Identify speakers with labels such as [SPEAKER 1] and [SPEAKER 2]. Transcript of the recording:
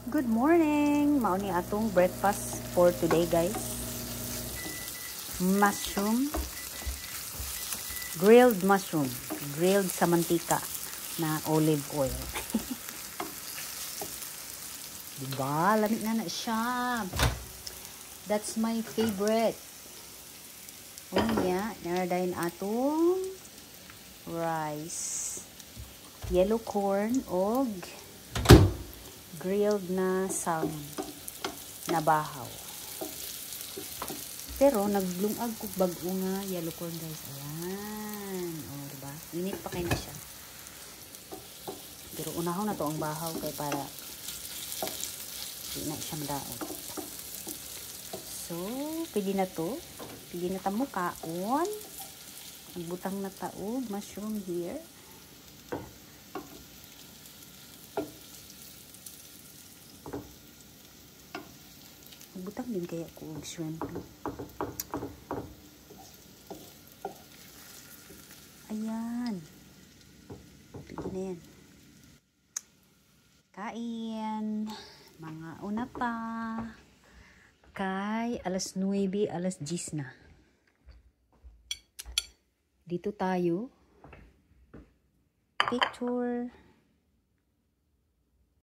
[SPEAKER 1] Good morning! Mao ni atong breakfast for today, guys. Mushroom. Grilled mushroom. Grilled sa mantika na olive oil. Diba? Lamig na siya. That's my favorite. Oh yeah. Naradayin atong rice. Yellow corn og grilled na salmon na bahaw. Pero naglungag kog bag-o nga yellow corn, guys. Ayan. O, diba? Init pa kayo na siya. Pero unahon na to ang bahaw kay para hindi na siya madaot. So, pwede na to. Pwede na tamo kaon. Nagbutang na taog mushroom here. Butang din kaya ko og shrimp. Ayan. Pwede na yan. Kain. Mga una pa. Kay alas 9, alas 10 na. Dito tayo. Picture.